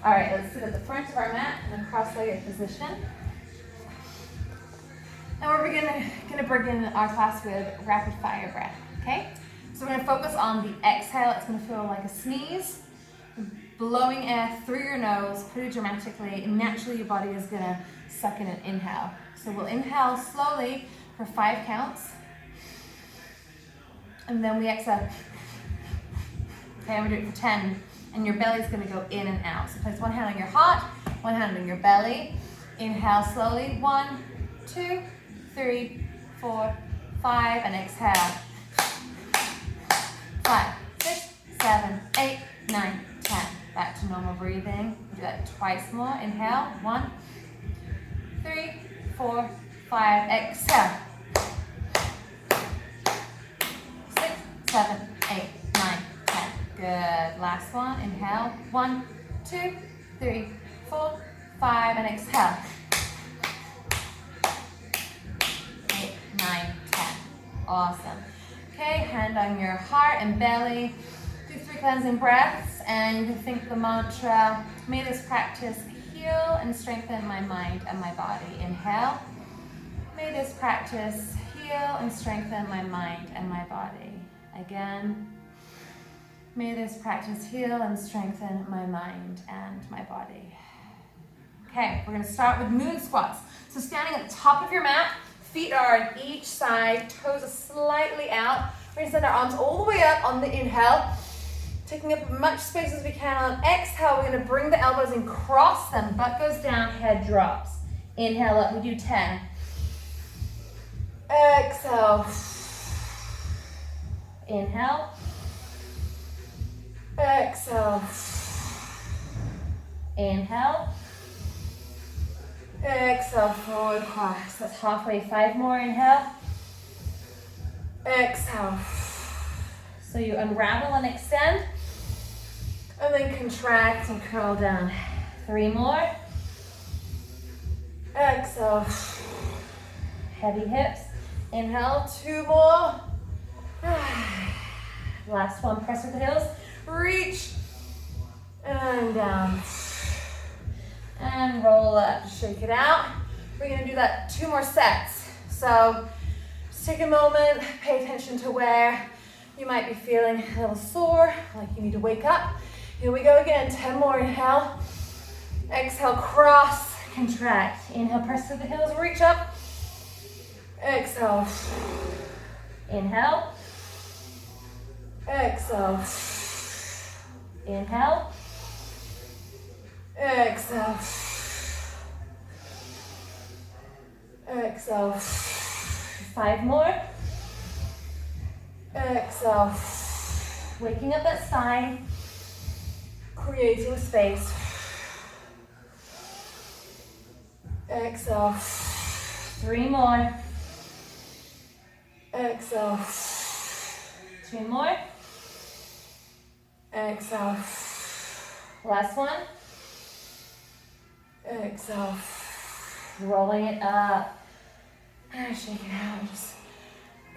All right, let's sit at the front of our mat in a cross-legged position. And we're gonna begin our class with rapid fire breath, okay? So we're gonna focus on the exhale. It's gonna feel like a sneeze, blowing air through your nose pretty dramatically, and naturally your body is gonna suck in an inhale. So we'll inhale slowly for 5 counts, and then we exhale. Okay, we'll do it for 10, and your belly's gonna go in and out. So place one hand on your heart, one hand on your belly. Inhale slowly, 1, 2, 3, 4, 5, and exhale. 5, 6, 7, 8, 9, 10. Back to normal breathing. Do that twice more. Inhale, 1, 3, 4, 5, exhale. 6, 7, 8, 9, 10. Good. Last one. Inhale, 1, 2, 3, 4, 5, and exhale. 8, 9, 10. Awesome. Okay, hand on your heart and belly. Do 3 cleansing breaths, and you can think the mantra, may this practice heal and strengthen my mind and my body. Inhale. May this practice heal and strengthen my mind and my body. Again. May this practice heal and strengthen my mind and my body. Okay, we're gonna start with moon squats. So standing at the top of your mat, feet are on each side, toes are slightly out. We're gonna send our arms all the way up on the inhale, taking up as much space as we can. On exhale, we're gonna bring the elbows and cross them. Butt goes down, head drops. Inhale up, we do 10. Exhale. Inhale. Exhale. Inhale. Exhale, forward cross. That's halfway. 5 more. Inhale. Exhale. So you unravel and extend, and then contract and curl down. 3 more. Exhale. Heavy hips. Inhale. 2 more. Last one. Press with the heels. Reach. And down. And roll up. Shake it out. We're going to do that 2 more sets. So just take a moment. Pay attention to where you might be feeling a little sore, like you need to wake up. Here we go again. 10 more. Inhale. Exhale. Cross. Contract. Inhale. Press to the heels. Reach up. Exhale. Inhale. Exhale. Inhale. Exhale. Exhale. 5 more. Exhale. Waking up that spine. Creating space. Exhale. 3 more. Exhale. 2 more. Exhale. Last one. Exhale. Rolling it up. And shake it out. Just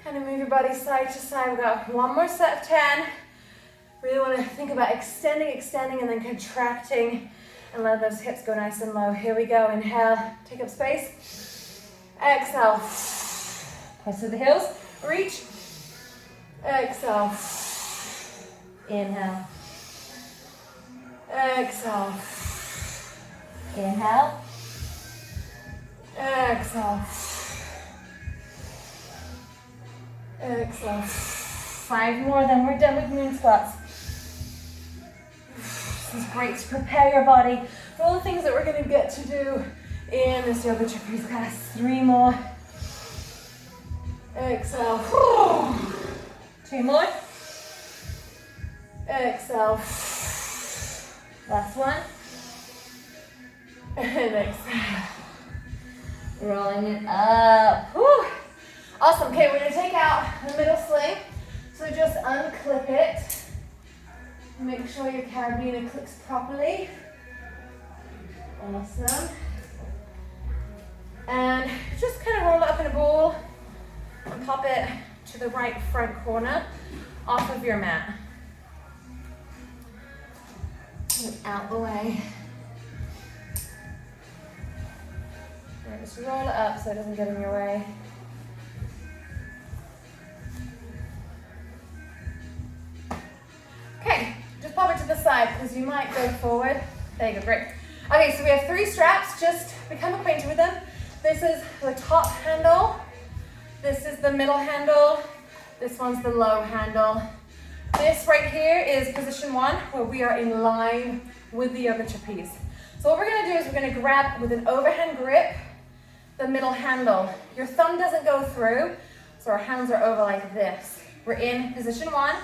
kind of move your body side to side. We've got 1 more set of 10. Really want to think about extending, and then contracting, and let those hips go nice and low. Here we go. Inhale. Take up space. Exhale. Press to the heels. Reach. Exhale. Inhale. Exhale. Inhale. Exhale. Exhale. 5 more, then we're done with moon squats. This is great to prepare your body for all the things that we're going to get to do in this yoga trapeze class. 3 more. Exhale. 2 more. Exhale. Last one. And exhale. Rolling it up. Whew. Awesome. Okay, we're going to take out the middle sling. So just unclip it. Make sure your carabiner clicks properly. Awesome. And just kind of roll it up in a ball and pop it to the right front corner off of your mat. And out the way. Just roll it up so it doesn't get in your way. Okay, just pop it to the side because you might go forward. There you go, great. Okay, so we have 3 straps, just become acquainted with them. This is the top handle, this is the middle handle, this one's the low handle. This right here is position 1, where we are in line with the yoga trapeze. So what we're gonna do is we're gonna grab with an overhand grip, the middle handle. Your thumb doesn't go through, so our hands are over like this. We're in position 1,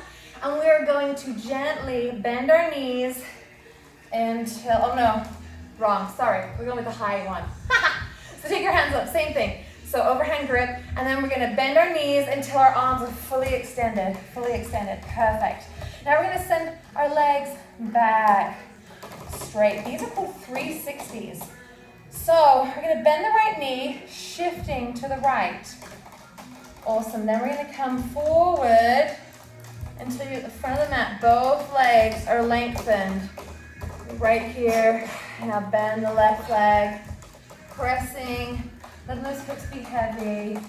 and we're going to gently bend our knees until, oh no, wrong, sorry. We're going with the high one. So take your hands up, same thing. So overhand grip, and then we're gonna bend our knees until our arms are fully extended, perfect. Now we're gonna send our legs back straight. These are called 360s. So we're gonna bend the right knee, shifting to the right. Awesome, then we're gonna come forward until you're at the front of the mat. Both legs are lengthened. Right here, now bend the left leg, pressing. Let those hips be heavy.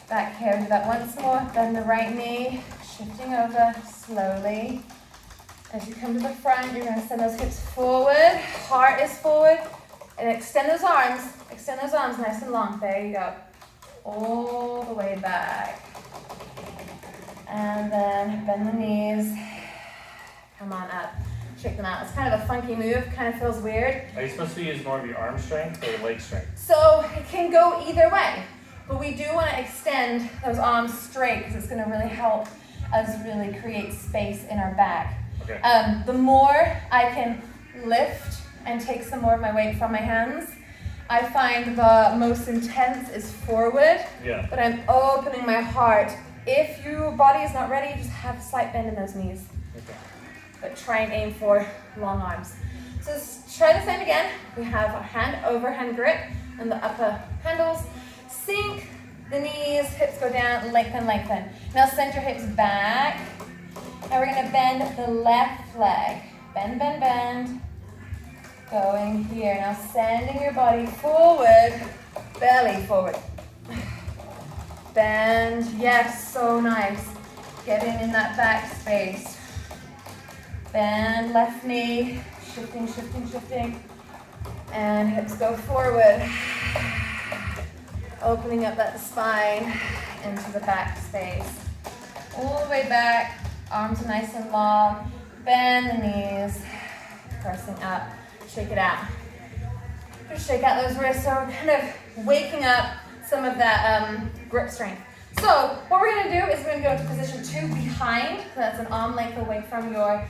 Back here, do that once more. Bend the right knee, shifting over slowly. As you come to the front, you're gonna send those hips forward. Heart is forward. And extend those arms nice and long. There you go. All the way back. And then bend the knees. Come on up. Shake them out. It's kind of a funky move, kind of feels weird. Are you supposed to use more of your arm strength or your leg strength? So it can go either way, but we do want to extend those arms straight because it's going to really help us really create space in our back. Okay. The more I can lift and take some more of my weight from my hands, I find the most intense is forward, but I'm opening my heart. If your body is not ready, just have a slight bend in those knees. Okay. But try and aim for long arms. So let's try the same again. We have a hand overhand grip and the upper handles. Sink the knees, hips go down, lengthen, lengthen. Now send your hips back. Now we're gonna bend the left leg. Bend, bend, bend. Going here. Now sending your body forward, belly forward. Bend, yes, so nice. Getting in that back space. Bend left knee, shifting, shifting, shifting. And hips go forward. Opening up that spine into the back space. All the way back, arms nice and long. Bend the knees, pressing up. Shake it out. Just shake out those wrists. So we're kind of waking up some of that grip strength. So what we're gonna do is we're gonna go into position 2 behind. So that's an arm length away from your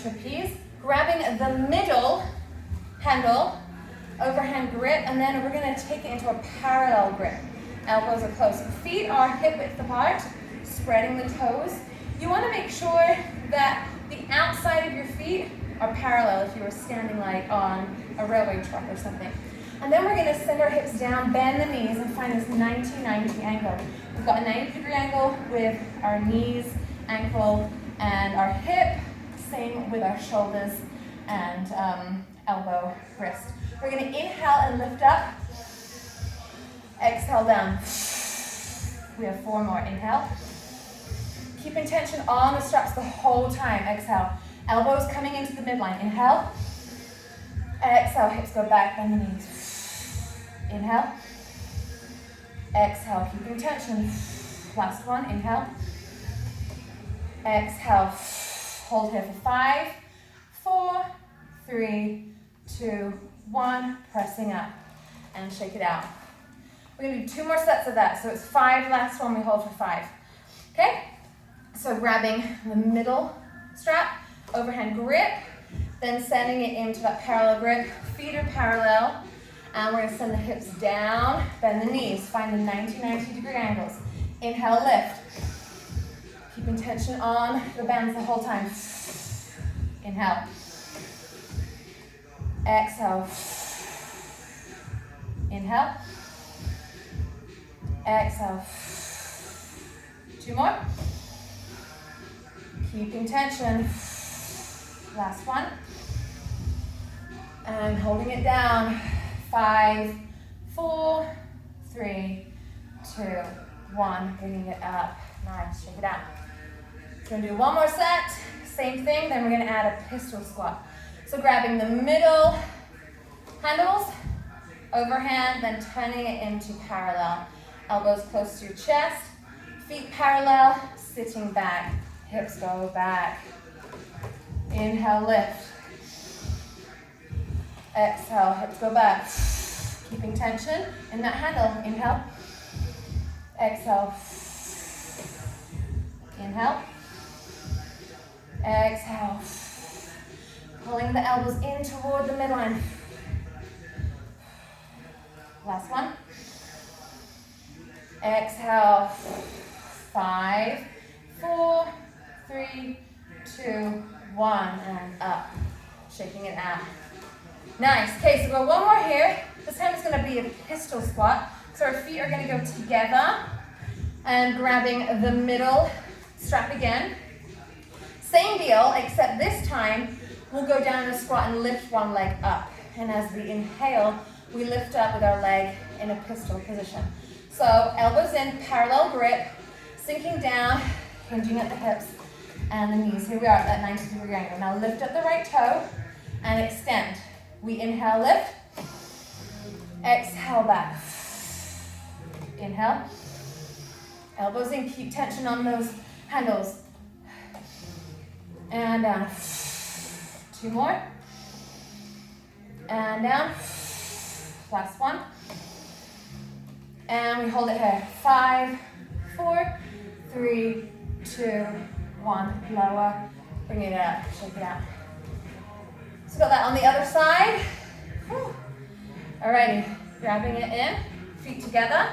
trapeze, grabbing the middle handle, overhand grip, and then we're going to take it into a parallel grip. Elbows are close. Feet are hip width apart, spreading the toes. You want to make sure that the outside of your feet are parallel if you were standing like on a railway track or something. And then we're going to send our hips down, bend the knees, and find this 90-90 angle. We've got a 90-degree angle with our knees, ankle, and our hip. Same with our shoulders and elbow, wrist. We're going to inhale and lift up. Exhale down. We have 4 more. Inhale. Keeping tension on the straps the whole time. Exhale. Elbows coming into the midline. Inhale. Exhale. Hips go back. Bend the knees. Inhale. Exhale. Keeping tension. Last one. Inhale. Exhale. Hold here for 5, 4, 3, 2, 1. Pressing up and shake it out. We're going to do 2 more sets of that. So it's 5, last one we hold for 5. Okay? So grabbing the middle strap, overhand grip, then sending it into that parallel grip. Feet are parallel. And we're going to send the hips down, bend the knees, find the 90 degree angles. Inhale, lift. Keeping tension on the bands the whole time. Inhale. Exhale. Inhale. Exhale. 2 more. Keeping tension. Last one. And holding it down. 5, 4, 3, 2, 1. Bringing it up. Nice. Shake it out. We're going to do one more set. Same thing. Then we're going to add a pistol squat. So grabbing the middle handles, overhand, then turning it into parallel. Elbows close to your chest, feet parallel, sitting back, hips go back. Inhale, lift. Exhale, hips go back. Keeping tension in that handle. Inhale. Exhale. Inhale. Exhale. Pulling the elbows in toward the midline. Last one. Exhale. 5, 4, 3, 2, 1, and up. Shaking it out. Nice. Okay, so we'll go one more here. This time it's going to be a pistol squat. So our feet are going to go together and grabbing the middle strap again. Same deal, except this time we'll go down in a squat and lift one leg up. And as we inhale, we lift up with our leg in a pistol position. So elbows in, parallel grip, sinking down, hinging at the hips and the knees. Here we are at that 90-degree angle. Now lift up the right toe and extend. We inhale, lift. Exhale, back. Inhale. Elbows in, keep tension on those handles. And down. 2 more. And down. Last one. And we hold it here. 5, 4, 3, 2, 1. Lower. Bring it up. Shake it out. So got that on the other side. Whew. Alrighty. Grabbing it in. Feet together.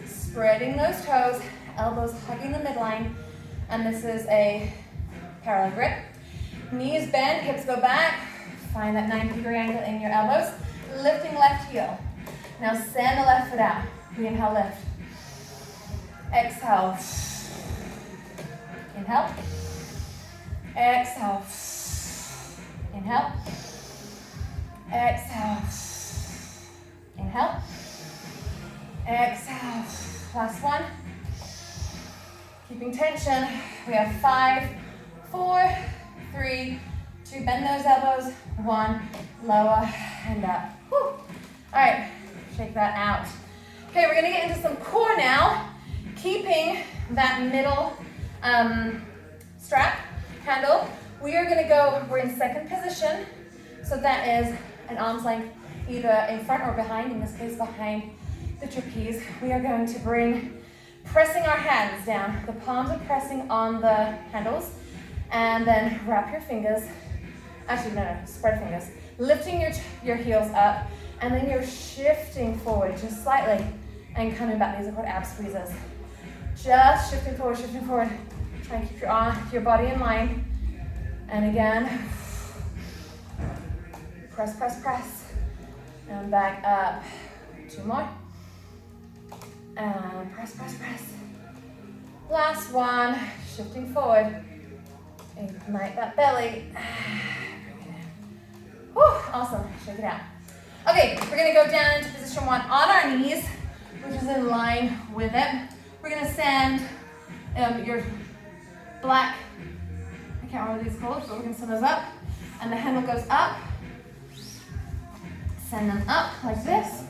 Spreading those toes. Elbows hugging the midline. And this is a parallel grip. Knees bend. Hips go back. Find that 90-degree angle in your elbows. Lifting left heel. Now send the left foot out. We inhale, lift. Exhale. Inhale. Exhale. Inhale. Exhale. Inhale. Exhale. Last one. Keeping tension. We have 5, 4, 3, 2. Bend those elbows. 1. Lower and up. Whew. All right. Shake that out. Okay, we're going to get into some core now. Keeping that middle strap handle. We are going to go, we're in second position. So that is an arm's length either in front or behind, in this case behind the trapeze. We are going to pressing our hands down. The palms are pressing on the handles. And then wrap your fingers. Actually, no, spread fingers. Lifting your heels up. And then you're shifting forward just slightly and coming back. These are called ab squeezes. Just shifting forward, shifting forward. Try and keep your body in line. And again, press, press, press. And back up. 2 more. And press, press, press. Last one. Shifting forward. Ignite that belly. Bring it in. Whew, awesome. Shake it out. Okay, we're going to go down into position 1 on our knees, which is in line with it. We're going to send your black, I can't remember what these called, but we're going to send those up. And the handle goes up. Send them up like this.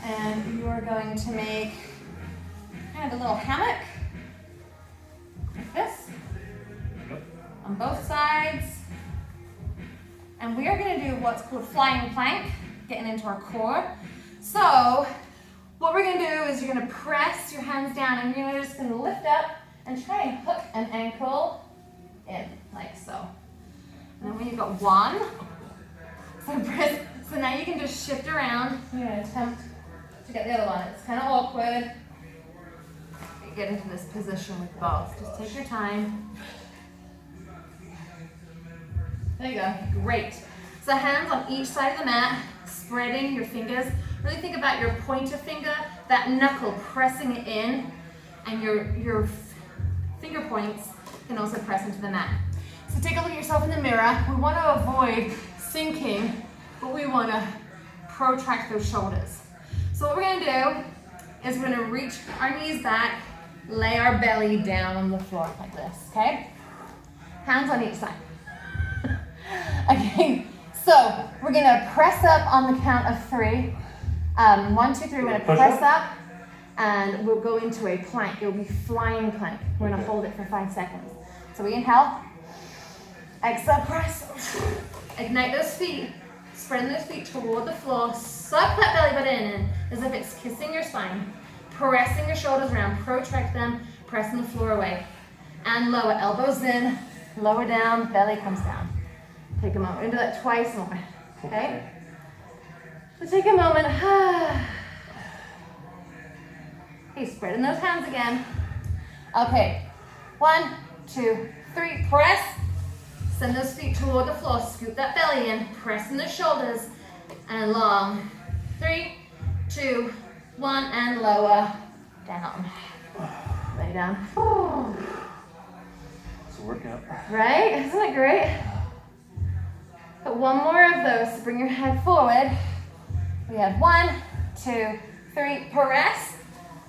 And you are going to make kind of a little hammock, like this, on both sides. And we are going to do what's called flying plank, getting into our core. So what we're going to do is you're going to press your hands down and you're just going to lift up and try and hook an ankle in, like so. And then when you've got 1, so now you can just shift around. You're going to attempt to get the other one. It's kind of awkward. You get into this position with both. Just take your time. There you go. Great. So hands on each side of the mat, spreading your fingers. Really think about your pointer finger, that knuckle pressing it in, and your finger points can also press into the mat. So take a look at yourself in the mirror. We want to avoid sinking, but we want to protract those shoulders. So what we're gonna do is we're gonna reach our knees back, lay our belly down on the floor like this, okay? Hands on each side. Okay, so we're gonna press up on the count of 3. 1, 2, 3, we're gonna press up and we'll go into a plank. It'll be flying plank. We're gonna hold it for 5 seconds. So we inhale, exhale, press, ignite those feet, spreading those feet toward the floor, suck that belly button in as if it's kissing your spine, pressing your shoulders around, protract them, pressing the floor away. And lower, elbows in, lower down, belly comes down. Take a moment, we're gonna do that twice more, okay? So take a moment, okay, spreading those hands again. Okay, 1, 2, 3, press. Send those feet toward the floor, scoop that belly in, pressing the shoulders, and long. 3, 2, 1, and lower, down. Lay down. It's a workout. Right? Isn't it great? But one more of those, so bring your head forward. We have 1, 2, 3, press,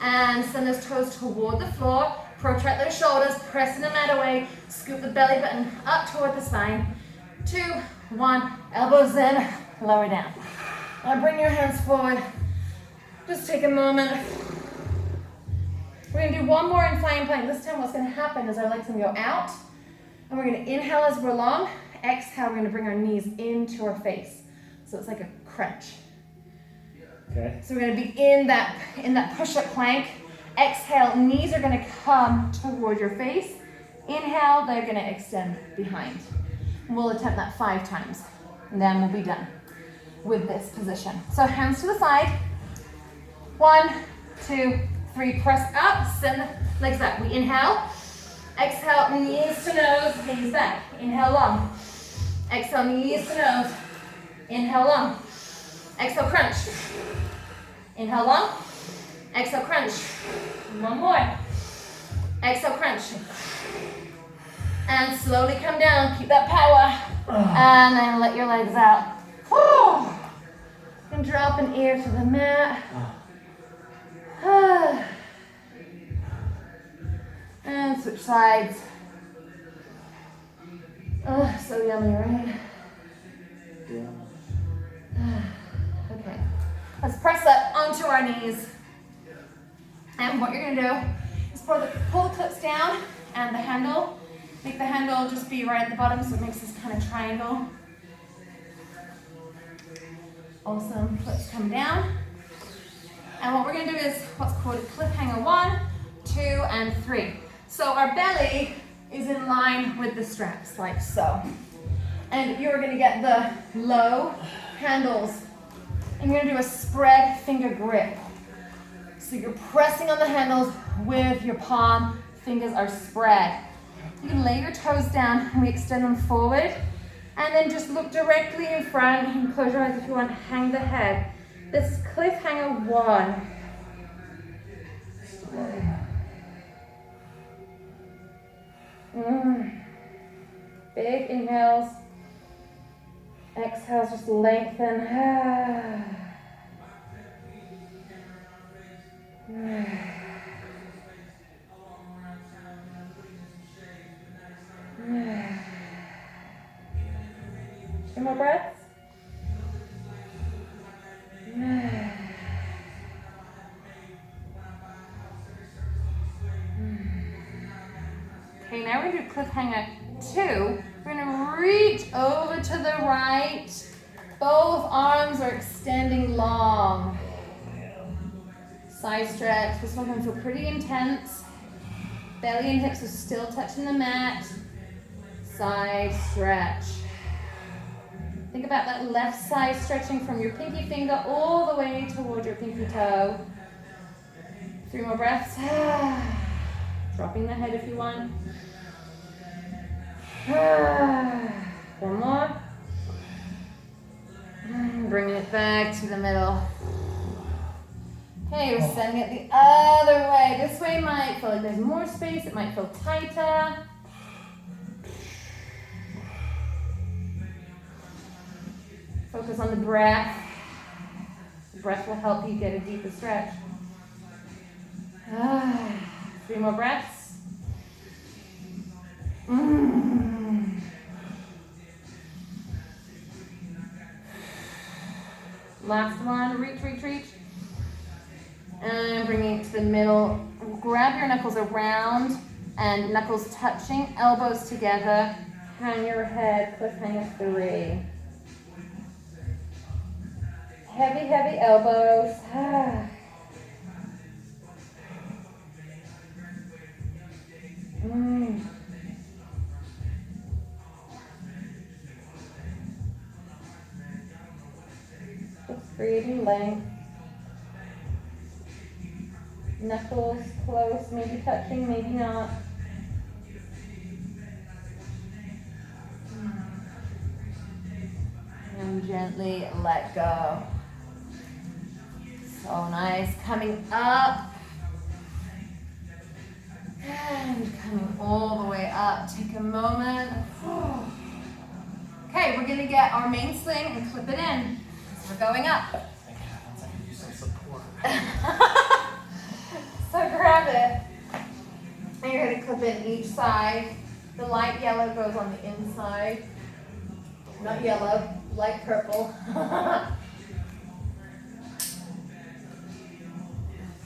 and send those toes toward the floor. Protract those shoulders, pressing the mat away, scoop the belly button up toward the spine. 2, 1, elbows in, lower down. Now bring your hands forward. Just take a moment. We're gonna do one more in flying plank. This time what's gonna happen is our legs are gonna go out, and we're gonna inhale as we're long. Exhale, we're gonna bring our knees into our face. So it's like a crunch. Okay. So we're gonna be in that push-up plank. Exhale, knees are gonna come toward your face. Inhale, they're gonna extend behind. We'll attempt that 5 times, and then we'll be done with this position. So hands to the side. 1, 2, 3, press up, send the legs up. We inhale, exhale, knees to nose, knees back. Inhale long. Exhale, knees to nose. Inhale long. Exhale, crunch. Inhale long. Exhale, crunch. One more. Exhale, crunch. And slowly come down. Keep that power. And then let your legs out. And drop an ear to the mat. And switch sides. Oh, so yummy, right? Yeah. Okay. Let's press up onto our knees. And what you're gonna do is pull the clips down and the handle. Make the handle just be right at the bottom so it makes this kind of triangle. Awesome. Clips come down. And what we're gonna do is what's called a cliffhanger 1, 2, and 3. So our belly is in line with the straps, like so. And you're gonna get the low handles. And you're gonna do a spread finger grip. So you're pressing on the handles with your palm, fingers are spread. You can lay your toes down and we extend them forward. And then just look directly in front and close your eyes if you want, hang the head. This is cliffhanger 1. Big inhales. Exhales, just lengthen. Two more breaths. Okay, now we're going to do cliffhanger 2. We're going to reach over to the right. Both arms are extending long. Side stretch. This one can feel pretty intense. Belly and hips are still touching the mat. Side stretch. Think about that left side stretching from your pinky finger all the way toward your pinky toe. 3 more breaths. Dropping the head if you want. 1 more. And bringing it back to the middle. Okay, we're sending it the other way. This way might feel like there's more space. It might feel tighter. Focus on the breath. Breath will help you get a deeper stretch. 3 more breaths. Last one, reach, reach, reach. And bring it to the middle. Grab your knuckles around and knuckles touching, elbows together. Hang your head, cliffhanger 3. Heavy, heavy elbows. Just creating length. Knuckles close, maybe touching, maybe not. And gently let go. So nice. Coming up. And coming all the way up. Take a moment. Okay, we're going to get our main sling and clip it in. So we're going up. Thank heavens I can use some support. So grab it. And you're going to clip it each side. The light yellow goes on the inside. Not yellow, light purple.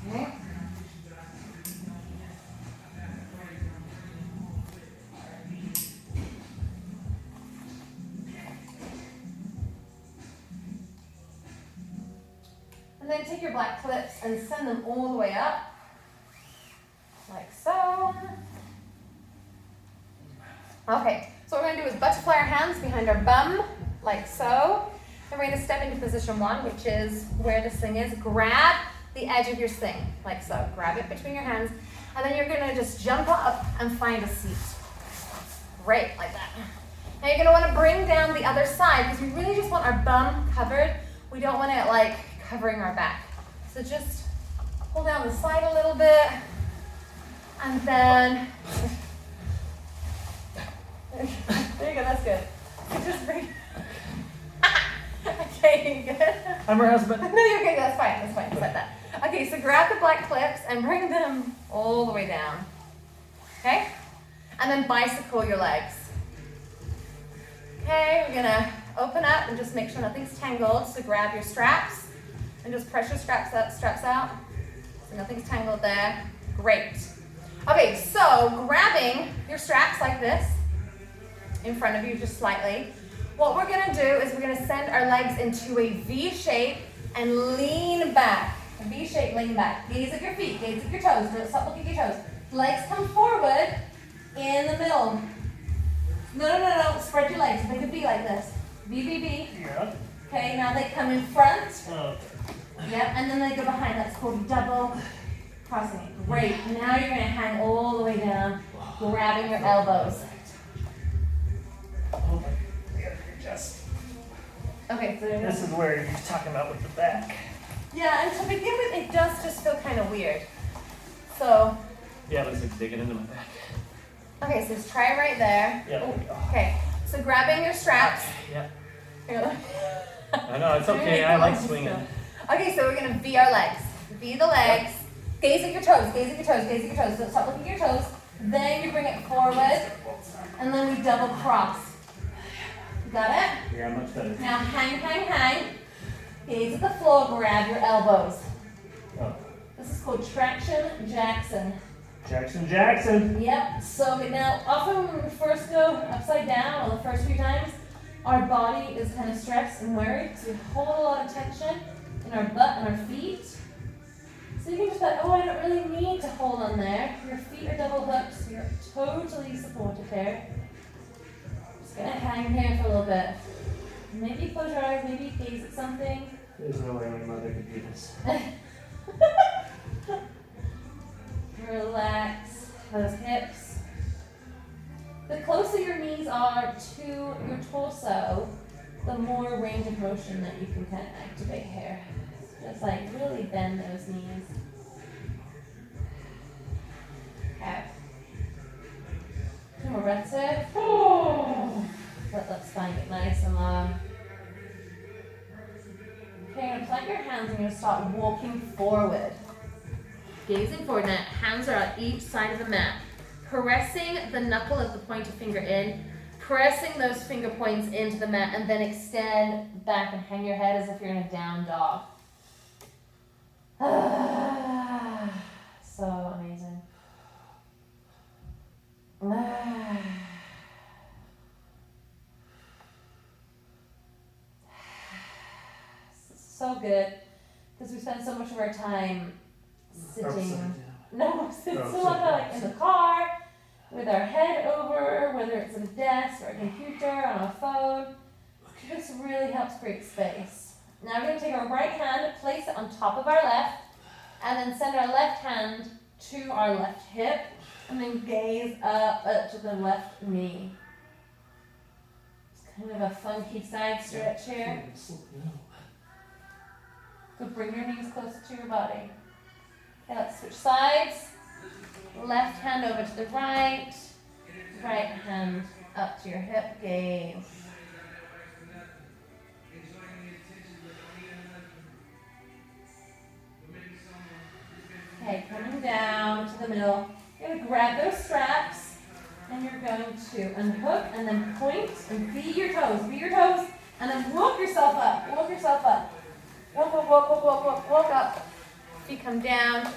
Okay. And then take your black clips and send them all the way up, like so. Okay, so what we're going to do is butterfly our hands behind our bum, like so. And we're going to step into position 1, which is where the sling is. Grab the edge of your sling, like so. Grab it between your hands, and then you're going to just jump up and find a seat. Great, like that. Now you're going to want to bring down the other side, because we really just want our bum covered. We don't want it like covering our back. So just pull down the side a little bit, and then, there you go, that's good. So just bring, okay, you good? I'm her husband. No, you're good, that's fine, just like that. Okay, so grab the black clips and bring them all the way down, okay? And then bicycle your legs. Okay, we're gonna open up and just make sure nothing's tangled, so grab your straps and just press your straps out, so nothing's tangled there. Great. Okay, so grabbing your straps like this, in front of you just slightly, what we're gonna do is we're gonna send our legs into a V shape and lean back. A V shape, lean back. Gaze at your feet, gaze at your toes, don't stop looking at your toes. Legs come forward in the middle. No, spread your legs, make a V like this. V, V, V. Yeah. Okay, now they come in front. Oh. Yep, and then they go behind. That's called double crossing it. Great. Now you're going to hang all the way down, grabbing your elbows. Hold on. Just. Okay, so This is where you're talking about with the back. yeah, and to begin with, it does just feel kind of weird. So. Yeah, it looks like digging into my back. Okay, so just try it right there. Yeah, there we go. Okay, so grabbing your straps. Yeah. Here, I know, it's okay. I like swinging. Okay, so we're going to V our legs. V the legs. Gaze at your toes, gaze at your toes, gaze at your toes. Don't stop looking at your toes. Then you bring it forward, and then we double cross. Got it? Yeah, much better. Now hang. Gaze at the floor, grab your elbows. Oh. This is called traction Jackson. Jackson. Yep, so now often when we first go upside down, or the first few times, our body is kind of stressed and worried, so we hold a lot of tension in our butt and our feet. So you can just like, oh, I don't really need to hold on there. Your feet are double hooked, so you're totally supported there. Just gonna hang here for a little bit. Maybe close your eyes, maybe gaze at something. There's no way my mother could do this. Relax those hips. The closer your knees are to your torso, the more range of motion that you can kind of activate here. Just like really bend those knees. Okay. 2 more breaths here. Let that spine get nice and long. Okay, you're gonna plant your hands and you're gonna start walking forward. Gazing forward now, hands are on each side of the mat. Pressing the knuckle of the pointer finger in, pressing those finger points into the mat, and then extend back and hang your head as if you're in a down dog. So amazing. So good, because we spend so much of our time sitting. No, sit so like in the car, with our head over, whether it's at a desk or a computer, on a phone. This really helps create space. Now we're going to take our right hand, place it on top of our left, and then send our left hand to our left hip, and then gaze up to the left knee. It's kind of a funky side stretch here. So bring your knees closer to your body. Okay, let's switch sides. Left hand over to the right hand up to your hip, gaze. Okay, coming down to the middle. You're going to grab those straps and you're going to unhook and then point and be your toes, and then walk yourself up, Walk up. Feet come down.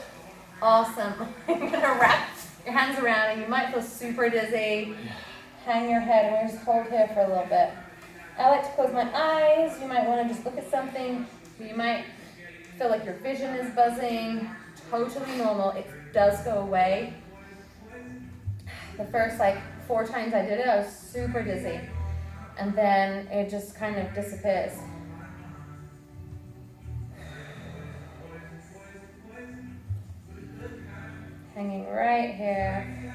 Awesome. You're going to wrap your hands around and you might feel super dizzy. Hang your head and we're just hold here for a little bit. I like to close my eyes. You might want to just look at something. You might feel like your vision is buzzing. Totally normal. It does go away. The first 4 times I did it, I was super dizzy. And then it just kind of disappears. Hanging right here.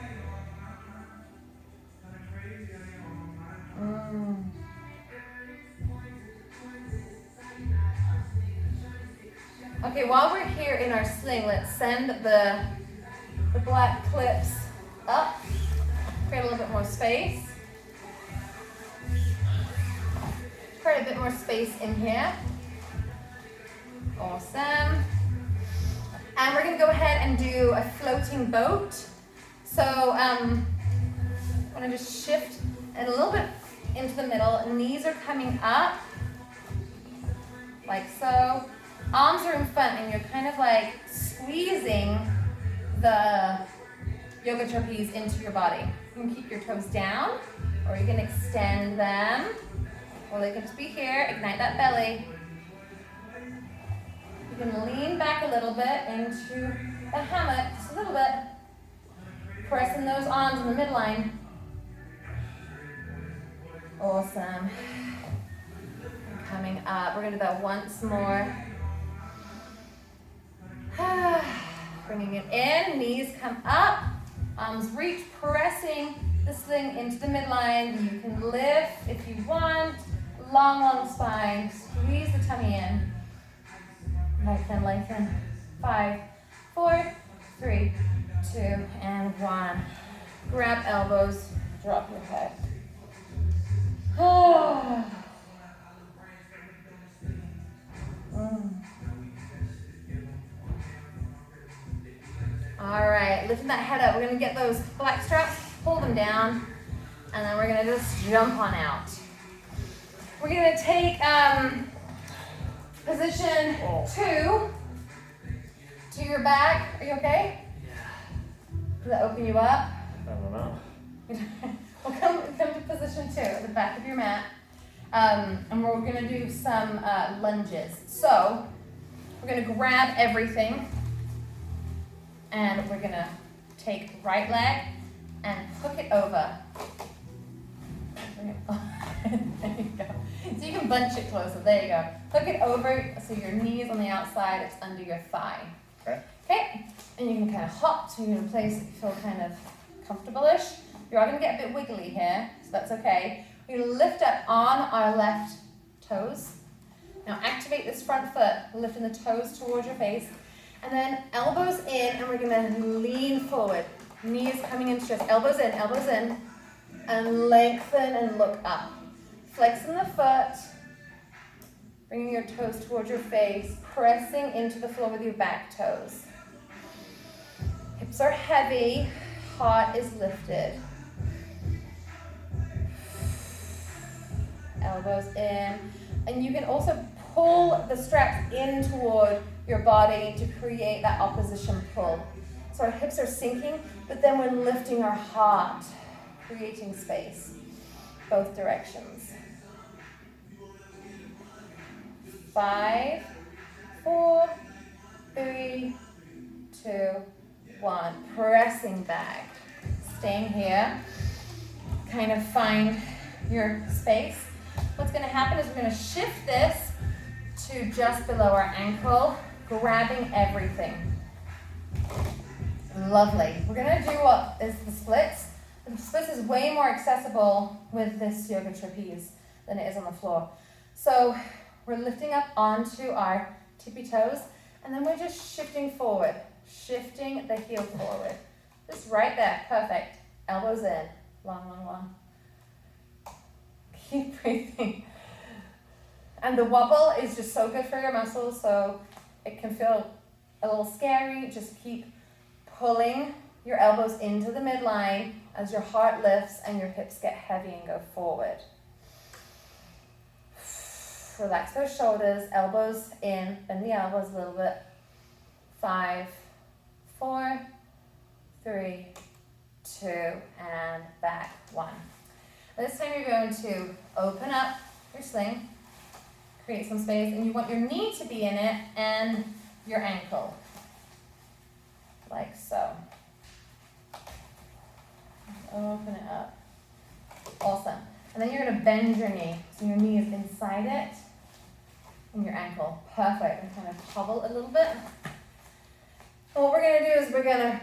Okay, while we're here in our sling, let's send the black clips up. Create a little bit more space. Create a bit more space in here. Awesome. And we're going to go ahead and do a floating boat. So I'm going to just shift it a little bit into the middle. Knees are coming up, like so. Arms are in front and you're kind of squeezing the yoga trapeze into your body. You can keep your toes down or you can extend them. Or they can just be here, ignite that belly. You can lean back a little bit into the hammock, just a little bit. Pressing those arms in the midline. Awesome. And coming up, we're going to do that once more. Bringing it in, knees come up, arms reach, pressing the sling into the midline. You can lift if you want. Long spine, squeeze the tummy in. Lengthen. 5, 4, 3, 2, and 1. Grab elbows, drop your head. All right, lifting that head up. We're going to get those black straps, pull them down, and then we're going to just jump on out. We're going to take position 2 to your back. Are you okay? Yeah. Does that open you up? I don't know. We'll come to position 2 at the back of your mat. And we're going to do some lunges. So we're going to grab everything. And we're going to take right leg and hook it over. There you go. So you can bunch it closer. There you go. Hook it over so your knee is on the outside. It's under your thigh. Okay. And you can kind of hop to a place that you feel kind of comfortable-ish. You are going to get a bit wiggly here, so that's okay. We're going to lift up on our left toes. Now activate this front foot, lifting the toes towards your face. And then elbows in, and we're going to lean forward. Knees coming in straight. Elbows in, and lengthen and look up. Flexing the foot, Bringing your toes towards your face, pressing into the floor with your back toes. Hips are heavy, heart is lifted. Elbows in. And you can also pull the straps in toward your body to create that opposition pull. So our hips are sinking, but then we're lifting our heart, creating space, both directions. 5, 4, 3, 2, 1. Pressing back. Staying here. Kind of find your space. What's going to happen is we're going to shift this to just below our ankle, grabbing everything. Lovely. We're going to do what is the splits. The splits is way more accessible with this yoga trapeze than it is on the floor. So we're lifting up onto our tippy toes, and then we're just shifting forward, shifting the heel forward. Just right there. Perfect. Elbows in. Long, long, long. Keep breathing. And the wobble is just so good for your muscles, so it can feel a little scary. Just keep pulling your elbows into the midline as your heart lifts and your hips get heavy and go forward. Relax those shoulders, elbows in, bend the elbows a little bit. 5, 4, 3, 2, and back. 1. This time you're going to open up your sling, create some space, and you want your knee to be in it and your ankle, like so. Open it up. Awesome. And then you're going to bend your knee, so your knee is inside it and your ankle. Perfect. And kind of hobble a little bit. And what we're going to do is we're going to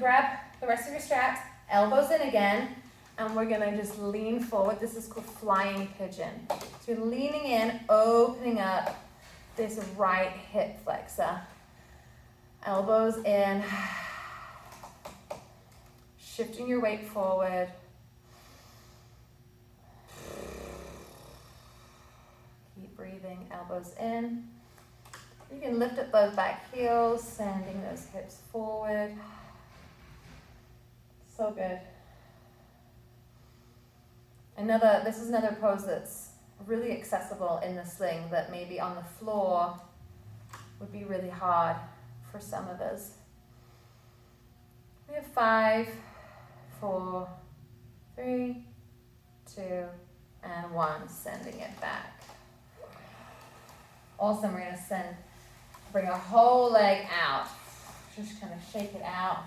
grab the rest of your straps, elbows in again, and we're going to just lean forward. This is called Flying Pigeon. So you're leaning in, opening up this right hip flexor. Elbows in, shifting your weight forward. Keep breathing, elbows in. You can lift up those back heels, sending those hips forward. So good. This is another pose that's really accessible in the sling that maybe on the floor would be really hard for some of us. We have 5, 4, 3, 2, and 1. Sending it back. Awesome. We're going to bring our whole leg out. Just kind of shake it out.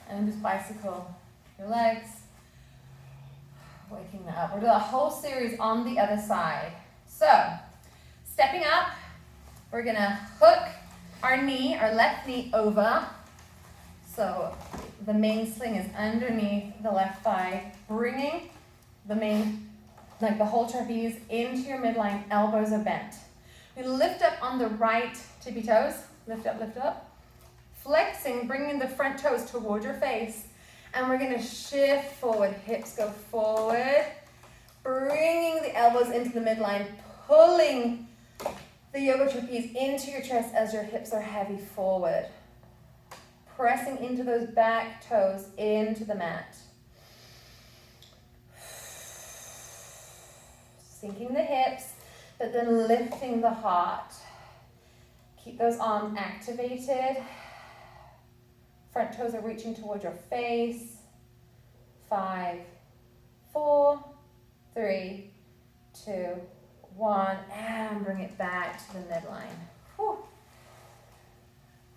And just bicycle your legs. Waking that up. We'll do a whole series on the other side. So, stepping up, we're going to hook our knee, our left knee over. So the main sling is underneath the left thigh, bringing the whole trapeze into your midline, elbows are bent. We lift up on the right tippy toes, lift up, flexing, bringing the front toes toward your face, and we're going to shift forward, hips go forward, bringing the elbows into the midline, pulling the yoga trapeze into your chest as your hips are heavy forward. Pressing into those back toes into the mat. Sinking the hips, but then lifting the heart. Keep those arms activated. Front toes are reaching towards your face. 5, 4, 3, 2, 1, and bring it back to the midline. Whew.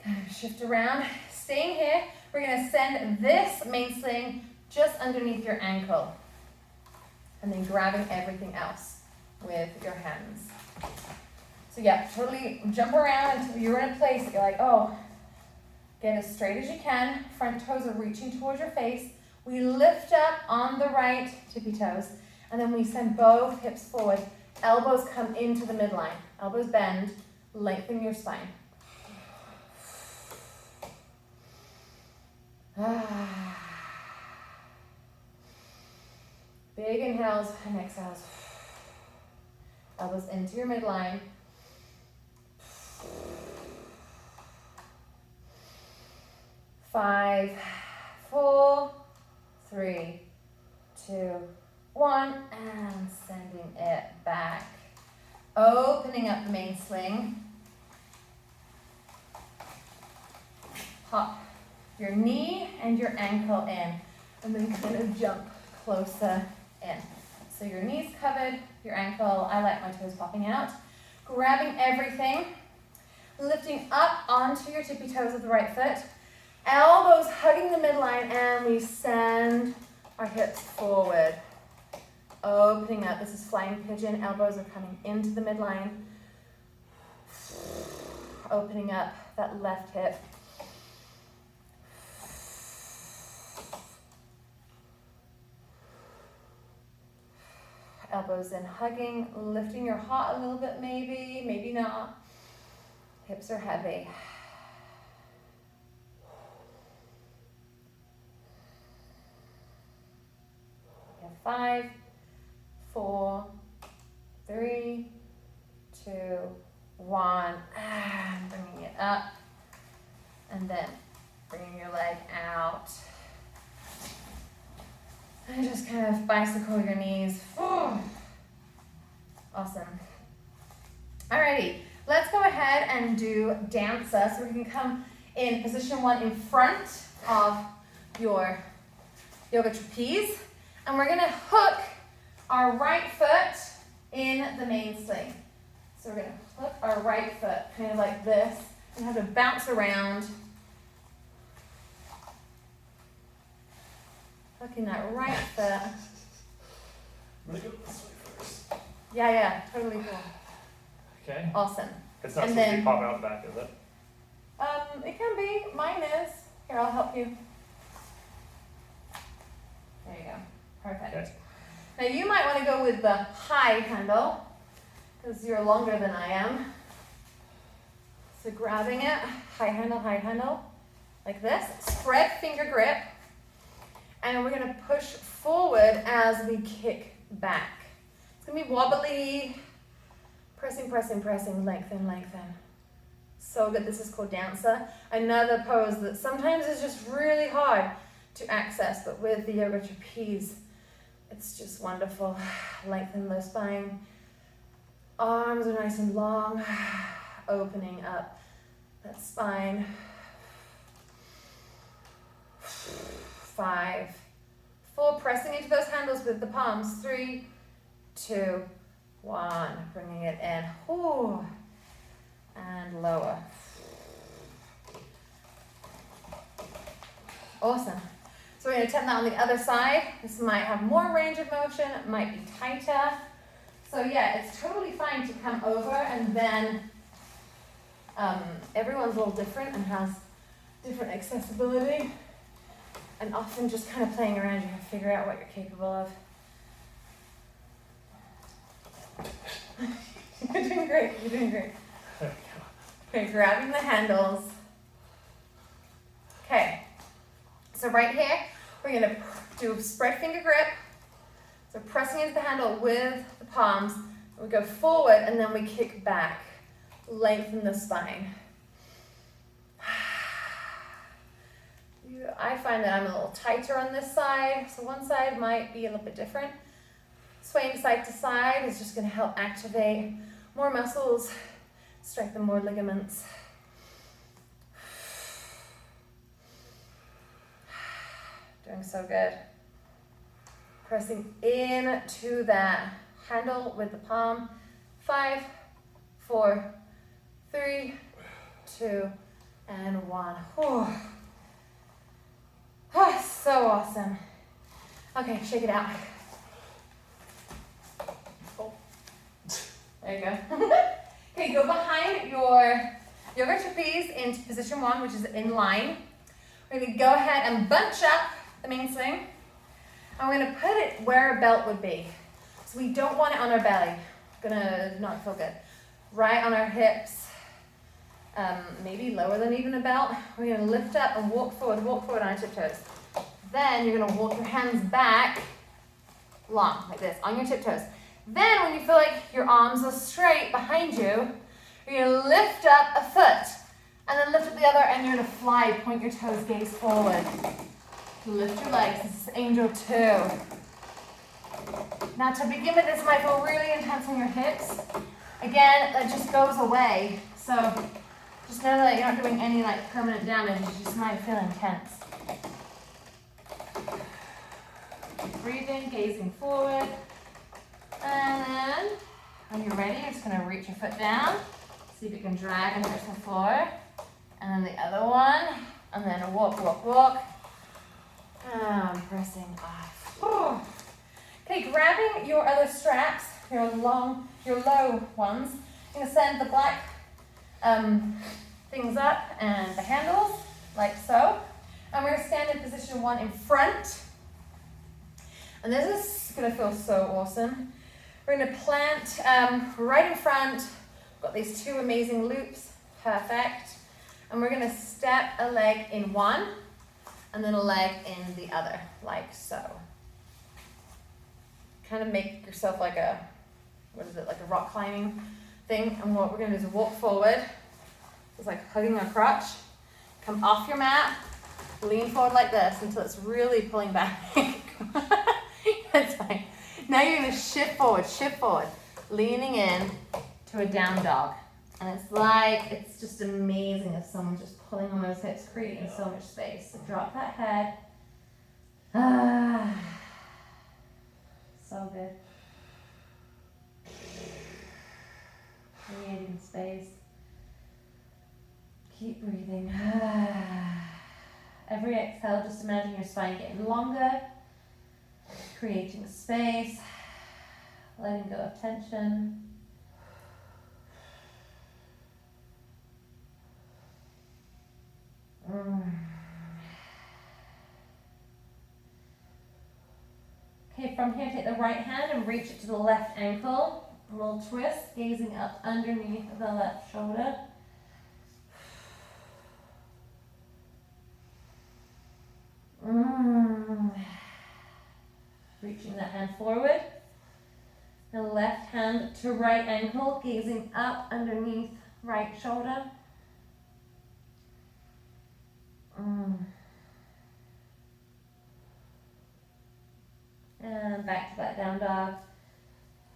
Kind of shift around. Staying here, we're going to send this main sling just underneath your ankle. And then grabbing everything else with your hands. So yeah, totally jump around until you're in a place that you're like, oh, get as straight as you can. Front toes are reaching towards your face. We lift up on the right tippy toes, and then we send both hips forward. Elbows come into the midline. Elbows bend, lengthen your spine. Big inhales and exhales. Elbows into your midline. 5, 4, 3, 2, 1, and sending it back. Opening up the main swing. Hop your knee and your ankle in, and then kind of jump closer in. So your knee's covered, your ankle, I like my toes popping out. Grabbing everything, lifting up onto your tippy toes with the right foot. Elbows hugging the midline, and we send our hips forward. Opening up, this is Flying Pigeon, elbows are coming into the midline. Opening up that left hip. Elbows in, hugging, lifting your heart a little bit maybe, maybe not. Hips are heavy. We have 5, 4, 3, 2, 1, and bringing it up, and then bringing your leg out. And just kind of bicycle your knees. Awesome. Alrighty, let's go ahead and do dancer. So we can come in position 1 in front of your yoga trapeze. And we're gonna hook our right foot in the main sling. So we're gonna hook our right foot kind of like this and have to bounce around. Hooking that right foot. I'm gonna go this way first. Yeah, totally cool. Okay. Awesome. It's not And supposed to then- be popping out the back, is it? It can be. Mine is. Here, I'll help you. There you go. Perfect. Okay. Now you might want to go with the high handle because you're longer than I am. So grabbing it, high handle, like this. Spread finger grip. And we're going to push forward as we kick back. It's going to be wobbly. Pressing, lengthen. So good. This is called dancer. Another pose that sometimes is just really hard to access, but with the yoga trapeze, it's just wonderful. Lengthen the spine. Arms are nice and long. Opening up that spine. 5, 4, pressing into those handles with the palms. 3, 2, 1, bringing it in. Ooh. And lower. Awesome. So we're going to attempt that on the other side. This might have more range of motion, it might be tighter. So yeah, it's totally fine to come over, and then everyone's a little different and has different accessibility. And often just kind of playing around, you can figure out what you're capable of. You're doing great. Okay, grabbing the handles. Okay, so right here, we're gonna do spread finger grip. So pressing into the handle with the palms, we go forward and then we kick back. Lengthen the spine. I find that I'm a little tighter on this side, so one side might be a little bit different. Swaying side to side is just going to help activate more muscles, strengthen more ligaments. Doing so good. Pressing into that handle with the palm. 5, 4, 3, 2, and 1. Whew. Oh, so awesome. Okay, shake it out. Oh. There you go. Okay, go behind your yoga trapeze into position 1, which is in line. We're going to go ahead and bunch up the main swing. And we're going to put it where a belt would be. So we don't want it on our belly. Gonna not feel good. Right on our hips. Maybe lower than even a belt. We're going to lift up and walk forward on our tiptoes. Then you're going to walk your hands back long, like this, on your tiptoes. Then when you feel like your arms are straight behind you, you're going to lift up a foot and then lift up the other, and you're going to fly. Point your toes, gaze forward. Lift your legs. This is Angel 2. Now to begin with, this might feel really intense on your hips. Again, that just goes away. So just know that you're not doing any like permanent damage. You just might feel intense. Breathing, gazing forward. And then when you're ready, you're just going to reach your foot down. See if you can drag and touch the floor. And then the other one. And then walk, walk, walk. And pressing off. Okay, grabbing your other straps, your low ones. You're going to send the black things up and the handles, like so. And we're going to stand in position 1 in front. And this is going to feel so awesome. We're going to plant right in front. We've got these 2 amazing loops. Perfect. And we're going to step a leg in one and then a leg in the other, like so. Kind of make yourself like a, like a rock climbing thing. And what we're going to do is walk forward. It's like hugging a crotch. Come off your mat. Lean forward like this until it's really pulling back. That's fine. Now you're going to shift forward, leaning in to a down dog. And it's just amazing if someone's just pulling on those hips, creating so much space. So drop that head. So good. Creating space. Keep breathing. Every exhale, just imagine your spine getting longer. Creating space. Letting go of tension. Okay, from here, take the right hand and reach it to the left ankle. A little twist, gazing up underneath the left shoulder. Reaching that hand forward. The left hand to right ankle, gazing up underneath right shoulder. And back to that down dog.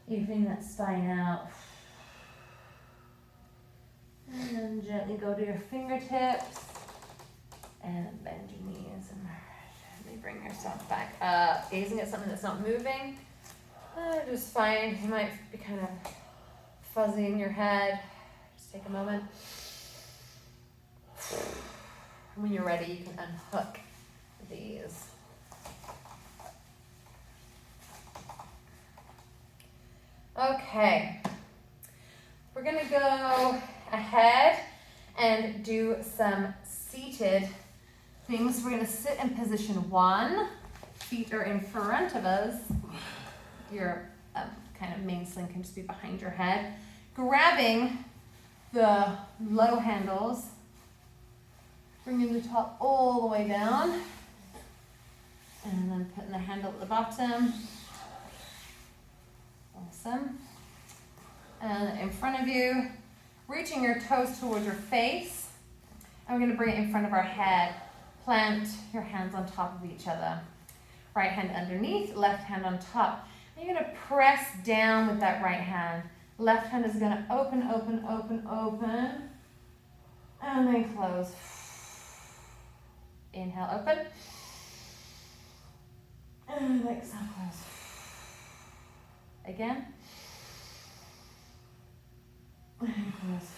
Evening that spine out. And then gently go to your fingertips. And bend your knees and gently bring yourself back up. Gazing at something that's not moving. Just fine. You might be kind of fuzzy in your head. Just take a moment. When you're ready, you can unhook these. Okay, we're going to go ahead and do some seated things. We're going to sit in position 1. Feet are in front of us. Your kind of main sling can just be behind your head. Grabbing the low handles. Bringing the top all the way down. And then putting the handle at the bottom. Awesome. And in front of you, reaching your toes towards your face. And we're going to bring it in front of our head. Plant your hands on top of each other. Right hand underneath, left hand on top. And you're going to press down with that right hand. Left hand is going to open, open, open, open. And then close. Inhale, open. And exhale, close. Again. And close.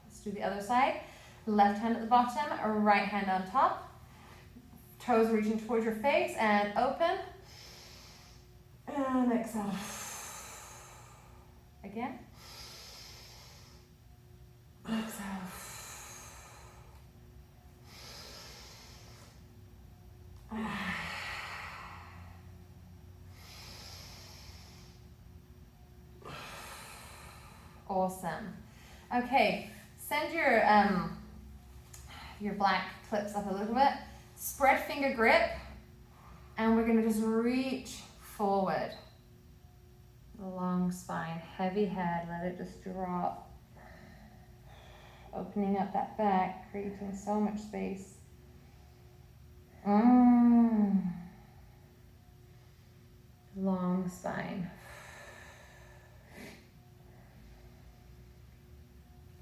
Let's do the other side. Left hand at the bottom, right hand on top. Toes reaching towards your face and open. And exhale. Again. Exhale. Awesome. Okay, send your black clips up a little bit. Spread finger grip, and we're going to just reach forward. A long spine, heavy head, let it just drop. Opening up that back, creating so much space. Long spine.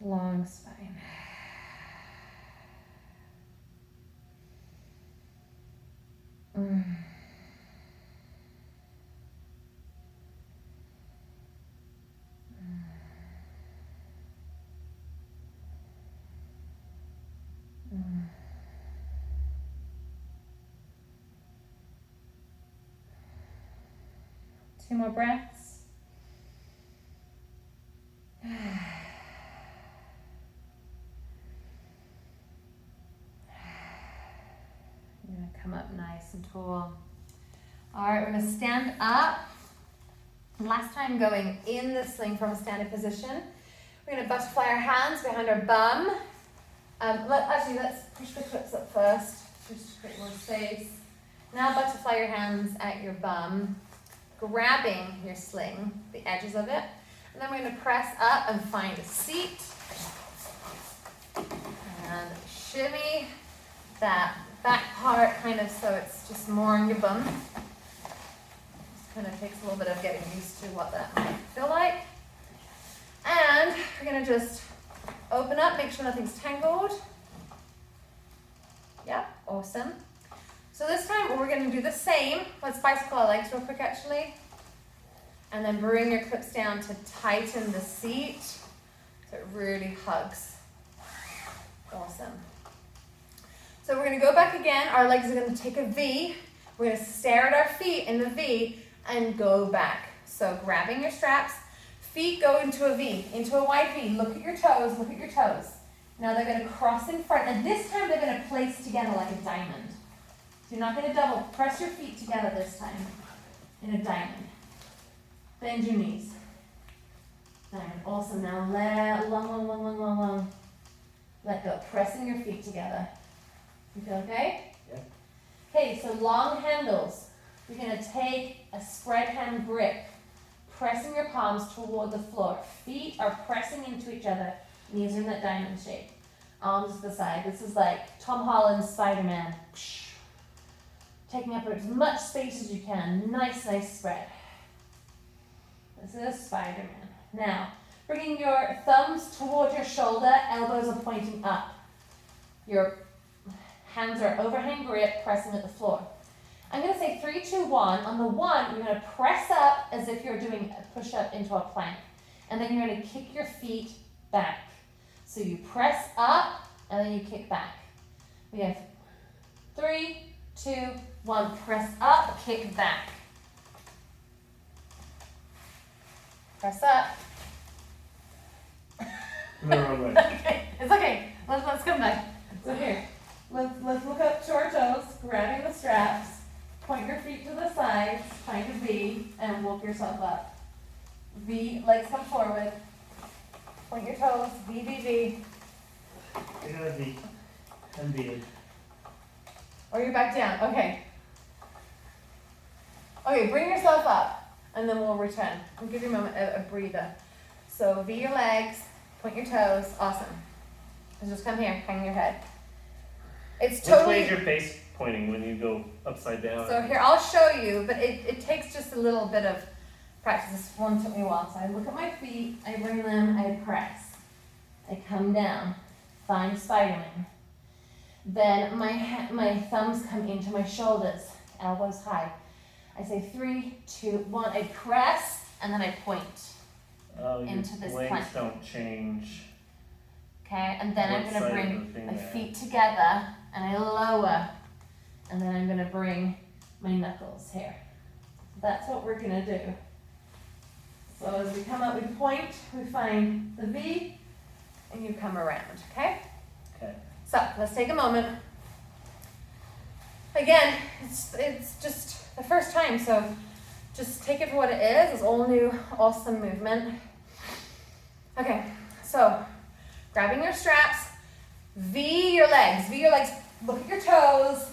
Long spine. Two more breaths. You're going to come up nice and tall. All right, we're going to stand up. Last time going in the sling from a standing position. We're going to butterfly our hands behind our bum. Let's push the clips up first, just to create more space. Now butterfly your hands at your bum, grabbing your sling, the edges of it. And then we're going to press up and find a seat. And shimmy that back part kind of so it's just more on your bum. Just kind of takes a little bit of getting used to what that might feel like. And we're going to just open up, make sure nothing's tangled. Yeah, awesome. So this time we're going to do the same. Let's bicycle our legs real quick actually. And then bring your clips down to tighten the seat so it really hugs. Awesome. So we're going to go back again. Our legs are going to take a V. We're going to stare at our feet in the V and go back. So grabbing your straps, feet go into a V, into a wide V. Look at your toes, look at your toes. Now they're going to cross in front, and this time they're going to place together like a diamond. So you're not going to double, press your feet together this time in a diamond. Bend your knees. Diamond. Awesome. Now let long. Let go. Pressing your feet together. You feel okay? Yeah. Okay, so long handles. You're going to take a spread hand grip, pressing your palms toward the floor. Feet are pressing into each other. Knees are in that diamond shape. Arms to the side. This is like Tom Holland's Spider-Man. Taking up as much space as you can. Nice spread. This is Spider-Man. Now, bringing your thumbs toward your shoulder, elbows are pointing up. Your hands are overhand grip, pressing at the floor. I'm going to say 3, 2, 1. On the 1, you're going to press up as if you're doing a push-up into a plank. And then you're going to kick your feet back. So you press up, and then you kick back. We have 3, 2, 1. Press up, kick back. Press up. No, wrong way. Okay, it's okay. Let's come back. So here, let's look up to our toes, grabbing the straps, point your feet to the sides, find a V, and walk yourself up. V, legs come forward. Point your toes, V, V, V. I got a V. I'm V. Or you're back down. Okay. Okay, bring yourself up. And then we'll return. I'll give you a moment, a breather. So V your legs, point your toes. Awesome. And just come here, hang your head. It's totally. Which way is your face pointing when you go upside down? So here, I'll show you, but it takes just a little bit of practice. This one took me a while. So I look at my feet, I bring them, I press. I come down, find Spider-Man. Then my thumbs come into my shoulders, elbows high. I say 3, 2, 1. I press and then I point into this legs plank. Don't change. Okay, and then I'm going to bring my there. feet together and I lower, and then I'm going to bring my knuckles here. That's what we're going to do. So as we come up, we point, we find the V, and you come around. Okay. Okay. So let's take a moment. Again, it's just the first time, so just take it for what it is. It's all new, awesome movement. Okay, so grabbing your straps, V your legs, look at your toes,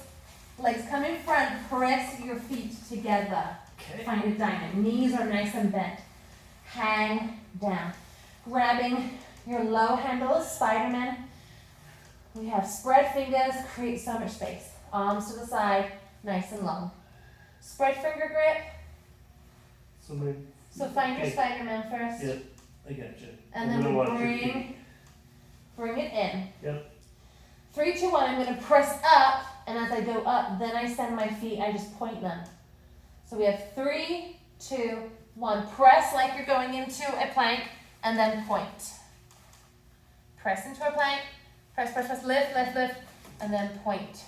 legs come in front, press your feet together. Okay. Find a diamond, knees are nice and bent. hang down. Grabbing your low handles, Spider-Man. We have spread fingers, create so much space. Arms to the side, nice and long. Spread finger grip. So find your Spider-Man first. Yep, I got you. And then bring it in. Yep. 3, 2, 1, I'm gonna press up, and as I go up, then I send my feet, I just point them. So we have 3, 2, 1. Press like you're going into a plank, and then point. Press into a plank, press, press, press, lift, lift, lift, and then point.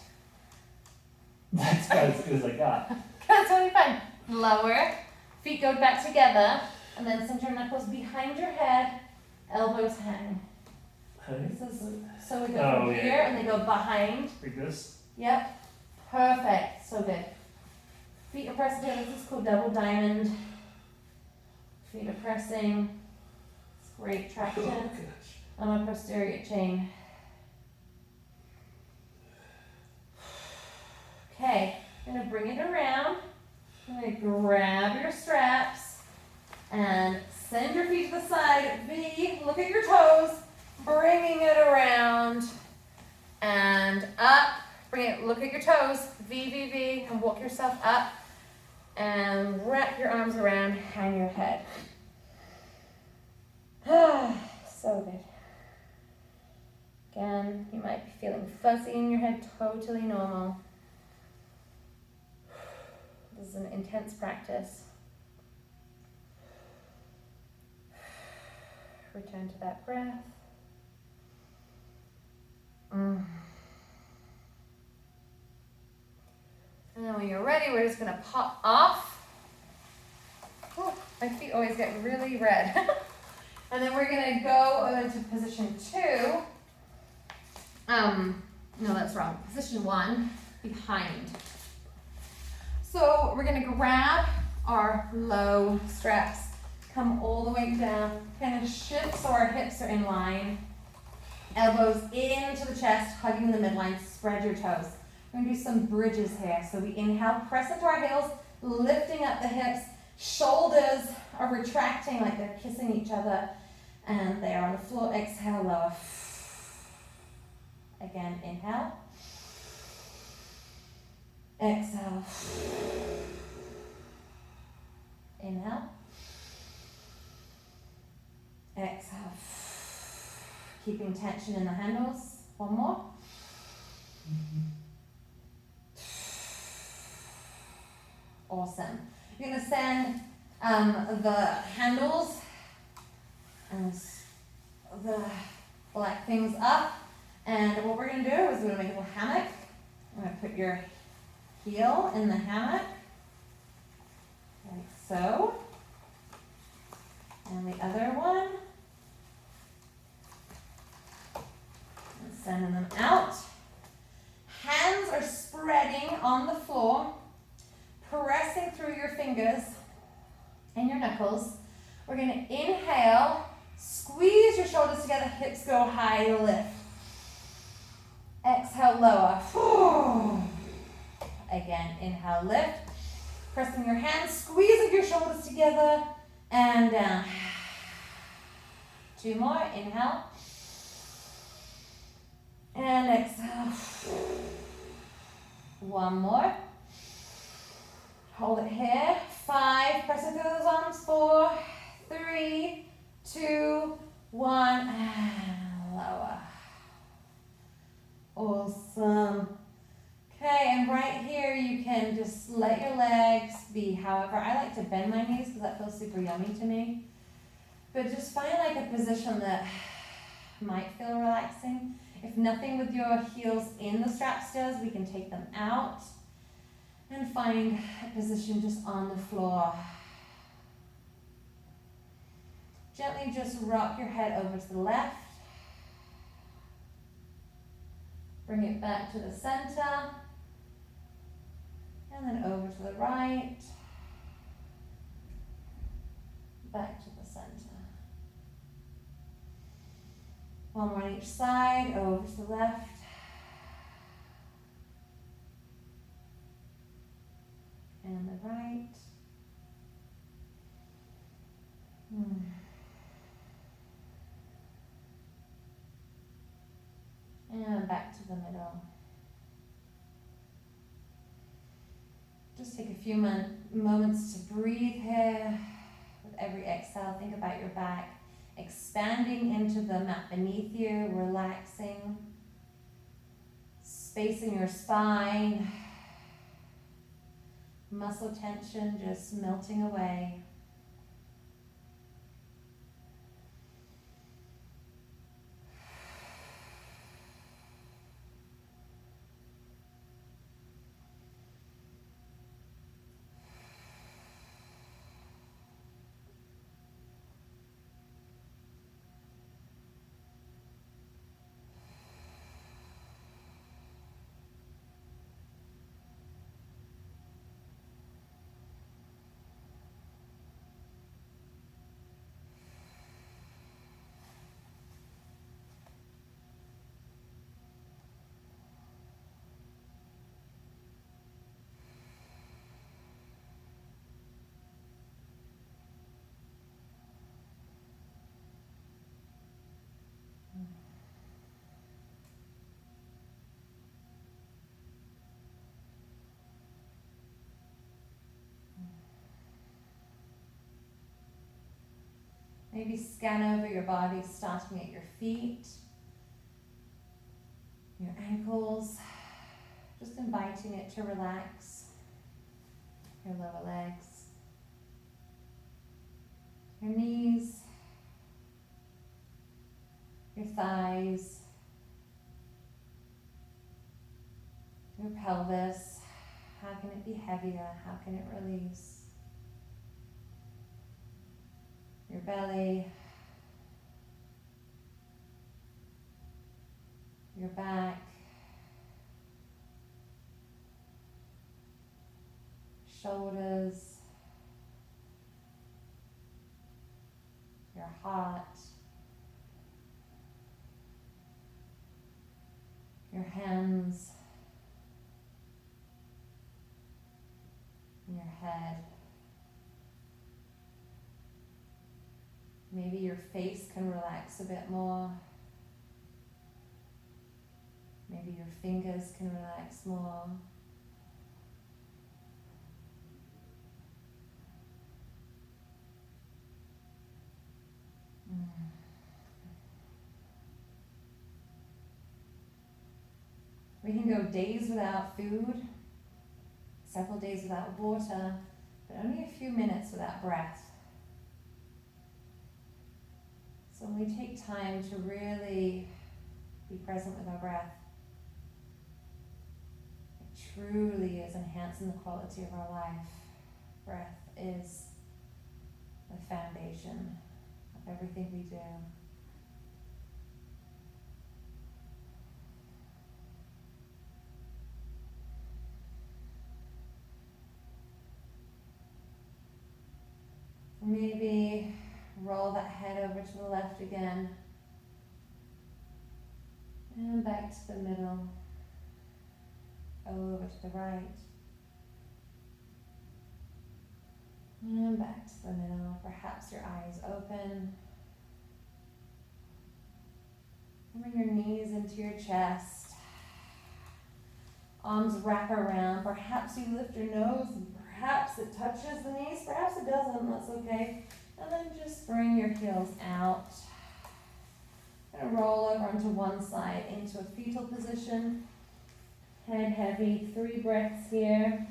That's about as good as I got. That's totally fine. Lower, feet go back together, and then center your knuckles behind your head, elbows hang. So we go from here, and they go behind. Like this? Yep, perfect, so good. Feet are pressed together, this is called double diamond. Feet are pressing, it's great traction on our posterior chain. Okay, I'm gonna bring it around. I'm gonna grab your straps and send your feet to the side. V, look at your toes, bringing it around and up. Bring it, look at your toes, V, V, V, and walk yourself up and wrap your arms around, hang your head. So good. Again, you might be feeling fuzzy in your head, totally normal. This is an intense practice. Return to that breath. And then when you're ready, we're just gonna pop off. Oh, my feet always get really red. And then we're gonna go into position 2. No, that's wrong. Position 1, behind. So we're gonna grab our low straps, come all the way down, kind of shift so our hips are in line. Elbows into the chest, hugging the midline, spread your toes. We're gonna do some bridges here. So we inhale, press into our heels, lifting up the hips. Shoulders are retracting like they're kissing each other. And they are on the floor. Exhale, lower. Again, inhale. Exhale. Inhale. Exhale. Keeping tension in the handles. One more. Awesome. You're going to send the handles and the black things up. And what we're going to do is we're going to make a little hammock. I'm going to put your heel in the hammock, like so. And the other one. And sending them out. Hands are spreading on the floor, pressing through your fingers and your knuckles. We're going to inhale, squeeze your shoulders together, hips go high, lift. Exhale, lower. Again, inhale, lift. Pressing your hands, squeezing your shoulders together, and down. 2 more, inhale. And exhale. 1 more. Hold it here. 5, pressing through those arms. 4, 3, 2, 1, and lower. Awesome. Okay, and right here you can just let your legs be however. I like to bend my knees because that feels super yummy to me. But just find like a position that might feel relaxing. If nothing with your heels in the straps does, we can take them out and find a position just on the floor. Gently just rock your head over to the left. Bring it back to the center. And then over to the right. Back to the center. 1 more on each side, over to the left. And the right. back to the middle. Just take a few moments to breathe here. With every exhale, think about your back expanding into the mat beneath you, relaxing, spacing your spine, muscle tension just melting away. Maybe scan over your body, starting at your feet, your ankles, just inviting it to relax, your lower legs, your knees, your thighs, your pelvis. How can it be heavier? How can it release? Your belly, your back, shoulders, your heart, your hands, and your head. Maybe your face can relax a bit more. Maybe your fingers can relax more. We can go days without food, several days without water, but only a few minutes without breath. So when we take time to really be present with our breath, it truly is enhancing the quality of our life. Breath is the foundation of everything we do. Maybe roll that head over to the left again. And back to the middle. Over to the right. And back to the middle. Perhaps your eyes open. Bring your knees into your chest. Arms wrap around. Perhaps you lift your nose. Perhaps it touches the knees. Perhaps it doesn't. That's okay. And then just bring your heels out. And roll over onto one side into a fetal position. Head heavy. 3 breaths here.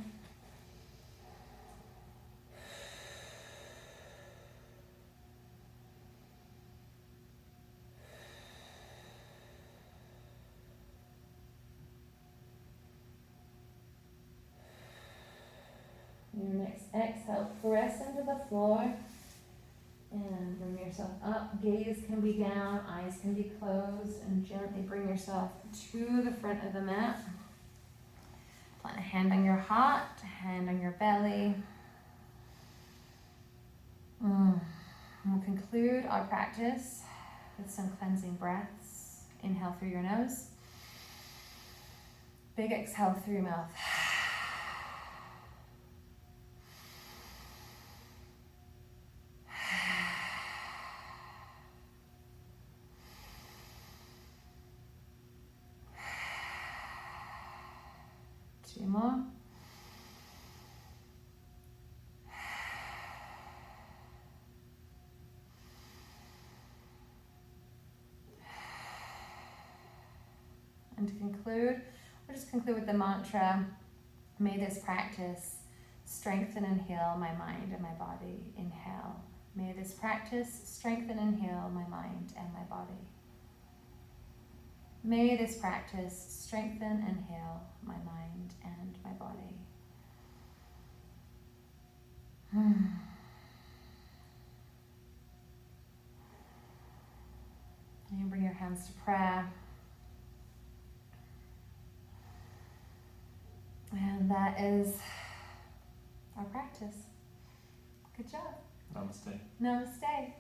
Your next exhale, press into the floor and bring yourself up. Gaze can be down, eyes can be closed, and gently bring yourself to the front of the mat. Plant a hand on your heart, a hand on your belly. We'll conclude our practice with some cleansing breaths. Inhale through your nose. Big exhale through your mouth. 2 more. And to conclude, we'll just conclude with the mantra, may this practice strengthen and heal my mind and my body. Inhale. May this practice strengthen and heal my mind and my body. May this practice strengthen and heal my mind and my body. And you bring your hands to prayer. And that is our practice. Good job. Namaste. Namaste.